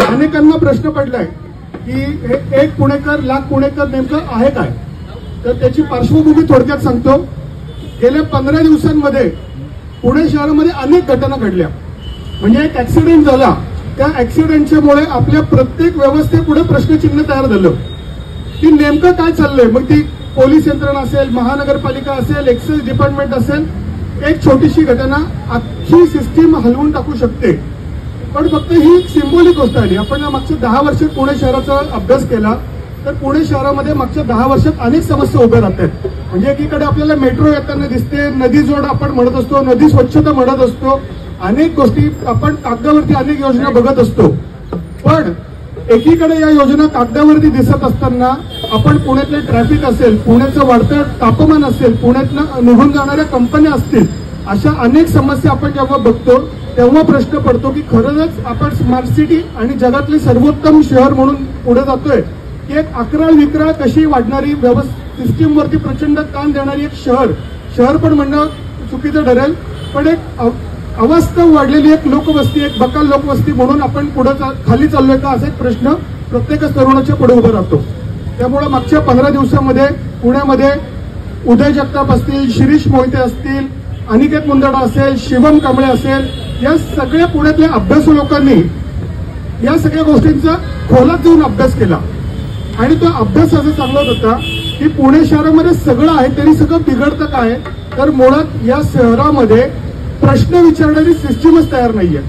अनेकांना प्रश्न पडलाय की एक पुणेकर लाख पुणेकर नेमकं आहे काय. तर त्याची पार्श्वभूमी थोडक्यात सांगतो. गेल्या 15 दिवसांमध्ये पुणे शहरामध्ये अनेक घटना घडल्या. म्हणजे एक ऍक्सिडेंट झाला, त्या ऍक्सिडेंटच्यामुळे आपल्या प्रत्येक व्यवस्थेपुढे प्रश्नचिन्ह तयार झालं की नेमकं काय चाललंय. मग ती पोलीस यंत्रणा असेल, महानगरपालिका असेल, एक्साइज डिपार्टमेंट असेल, एक छोटीशी घटना अख्खी सिस्टीम हलवून टाकू शकते. पण फक्त ही एक सिंबॉलिक गोष्ट आली. आपण मागच्या 10 वर्षात पुणे शहराचा अभ्यास केला तर पुणे शहरामध्ये मागच्या 10 वर्षात अनेक समस्या उभ्या राहतात. म्हणजे एकीकडे आपल्याला मेट्रो येताना दिसते, नदी जोड आपण म्हणत असतो, नदी स्वच्छता म्हणत असतो, अनेक गोष्टी आपण कागदावरती अनेक योजना बघत असतो. पण एकीकडे या योजना कागदावरती दिसत असताना आपण पुण्यातले ट्रॅफिक असेल, पुण्याचं वाढतं तापमान असेल, पुण्यातनं निघून जाणाऱ्या कंपन्या असतील, अशा अनेक समस्या आपण जेव्हा बघतो तेव्हा प्रश्न पडतो की खरंच आपण स्मार्ट सिटी आणि जगातले सर्वोत्तम शहर म्हणून पुढे जातोय की एक अकराळ विक्राळ कशी वाढणारी सिस्टीमवरती प्रचंड ताण देणारी एक शहर पण म्हणणं चुकीचं ठरेल, पण एक अवास्तव वाढलेली एक लोकवस्ती, एक बकाल लोकवस्ती म्हणून आपण पुढे खाली चाललोय का असा एक प्रश्न प्रत्येकच तरुणाच्या पुढे उभा राहतो. त्यामुळे मागच्या 15 दिवसामध्ये पुण्यामध्ये उदय जगताप असतील, शिरीष मोहिते असतील, अनिकेत मुंदडा असेल, शिवम कांबळे असेल, या सगळ्या पुण्यातल्या अभ्यासू लोकांनी या सगळ्या गोष्टींचा खोलात जाऊन अभ्यास केला. आणि तो अभ्यास असं सांगत होता की पुणे शहरामध्ये सगळं आहे तरी सगळं बिघडतं काय. तर मुळात या शहरामध्ये प्रश्न विचारणारी सिस्टीमच तयार नाहीये.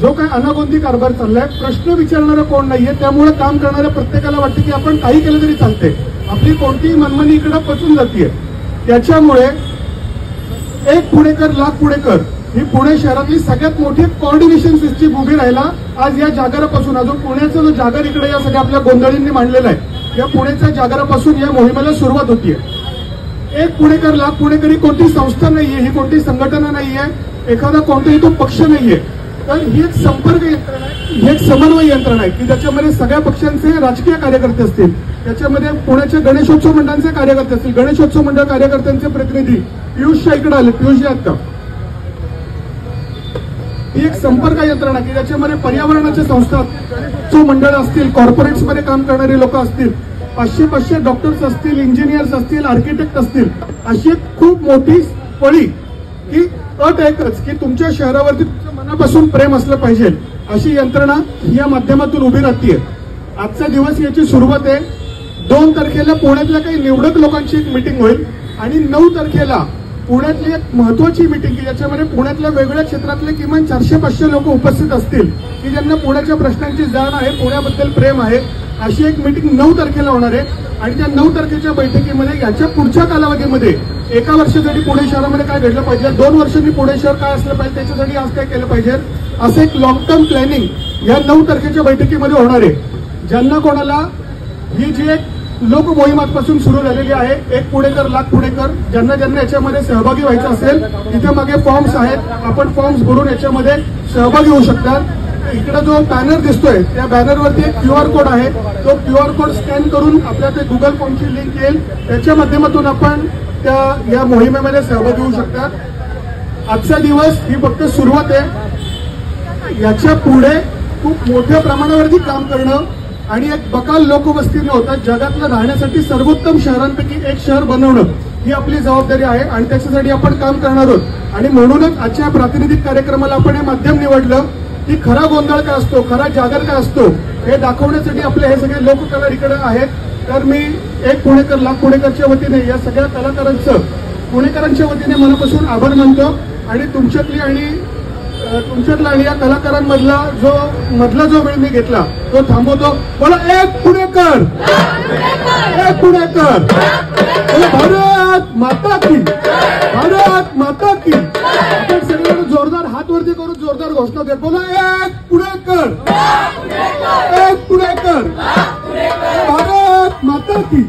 जो काय अनागोंदी कारभार चाललाय, प्रश्न विचारणारा कोण नाहीये. त्यामुळे काम करणाऱ्या प्रत्येकाला वाटतं की आपण काही केलं तरी चालते, आपली कोणतीही मनमानी इकडे पचून जाते. त्याच्यामुळे एक पुणेकर लाख पुणेकर ही पुणे शहरातली सगळ्यात मोठी कोऑर्डिनेशन सिस्टीम उभी राहिला आज या जागरापासून. अजून पुण्याचा जो जागर इकडे या सगळ्या आपल्या गोंधळींनी मांडलेला आहे, या पुण्याच्या जागरापासून या मोहिमेला सुरुवात होतीये. एक पुणेकर लाख पुणेकर ही कोणती संस्था नाहीये, ही कोणती संघटना नाहीये, एखादा कोणताही तो पक्ष नाहीये. तर ही एक संपर्क यंत्रणा आहे, ही एक समन्वय यंत्रणा आहे की ज्याच्यामध्ये सगळ्या पक्षांचे राजकीय कार्यकर्ते असतील, त्याच्यामध्ये पुण्याच्या गणेशोत्सव मंडळांचे कार्यकर्ते असतील, गणेशोत्सव मंडळ कार्यकर्त्यांचे प्रतिनिधी. पियुषच्या इकडे आले, पियुष आहेत का. ही एक संपर्क यंत्रणा की ज्याच्यामध्ये पर्यावरणाच्या संस्था, गणेशोत्सव मंडळ असतील, कॉर्पोरेट्समध्ये काम करणारे लोक असतील, 500 डॉक्टर्स असतील, इंजिनियर्स असतील, आर्किटेक्ट असतील, अशी एक खूप मोठी फळी की अट एकच की तुमच्या शहरावरती तुमच्या मनापासून प्रेम असलं पाहिजे, अशी यंत्रणा या माध्यमातून उभी राहतीये. आजचा दिवस याची सुरुवात आहे. 2 तारखेला पुण्यातल्या काही निवडक लोकांची एक मिटिंग होईल आणि 9 तारखेला पुण्यातली एक महत्वाची मिटिंग की ज्याच्यामध्ये पुण्यातल्या वेगवेगळ्या क्षेत्रातले किमान 400-500 लोक उपस्थित असतील की ज्यांना पुण्याच्या प्रश्नांची जाण आहे, पुण्याबद्दल प्रेम आहे. अशी एक मिटिंग 9 तारखेला होणार आहे. आणि त्या 9 तारखेच्या बैठकीमध्ये याच्या पुढच्या कालावधीमध्ये 1 वर्षासाठी पुणे शहरामध्ये काय घडलं पाहिजे, 2 वर्षांनी पुणे शहर काय असलं पाहिजे, त्याच्यासाठी आज काय केलं पाहिजे, असं एक लॉंग टर्म प्लॅनिंग या 9 तारखेच्या बैठकीमध्ये होणार आहे. ज्यांना कोणाला ही जी एक लोक मोहीम आजपासून सुरू झालेली आहे, एक पुणेकर लाख पुणेकर, ज्यांना याच्यामध्ये सहभागी व्हायचं असेल, इथे मागे फॉर्म्स आहेत, आपण फॉर्म्स भरून याच्यामध्ये सहभागी होऊ शकतात. इकडे जो बॅनर दिसतोय त्या बॅनरवरती एक QR कोड आहे, तो QR कोड स्कॅन करून आपल्या ते गुगल फॉर्मची लिंक येईल, त्याच्या माध्यमातून आपण या मोहिमेमध्ये सहभागी होऊ शकतात. आजचा दिवस ही फक्त सुरुवात आहे. याच्या पुढे खूप मोठ्या प्रमाणावरती काम करणं आणि एक बकाल लोकवस्तीने होता जगातलं राहण्यासाठी सर्वोत्तम शहरांपैकी एक शहर बनवणं ही आपली जबाबदारी आहे आणि त्याच्यासाठी आपण काम करणार आहोत. आणि म्हणूनच आजच्या प्रातिनिधिक कार्यक्रमाला आपण हे माध्यम निवडलं की खरा गोंधळ काय असतो, खरा जागर काय असतो हे दाखवण्यासाठी आपले हे सगळे लोककला इकडे आहेत. तर मी एक पुणेकर लाख पुणेकरच्या वतीने या सगळ्या कलाकारांचं पुणेकरांच्या वतीने मनापासून आभार मानतो. आणि तुमच्यातला आणि या कलाकारांमधला जो वेळ मी घेतला तो थांबवतो. बोला एक पुणेकर, एक पुणेकर, भारत माता की, भारत माता की. आपण सगळ्यांना जोरदार हात वरती करून जोरदार घोषणा देत बोला एक पुणेकर, एक पुणेकर, भारत माता की.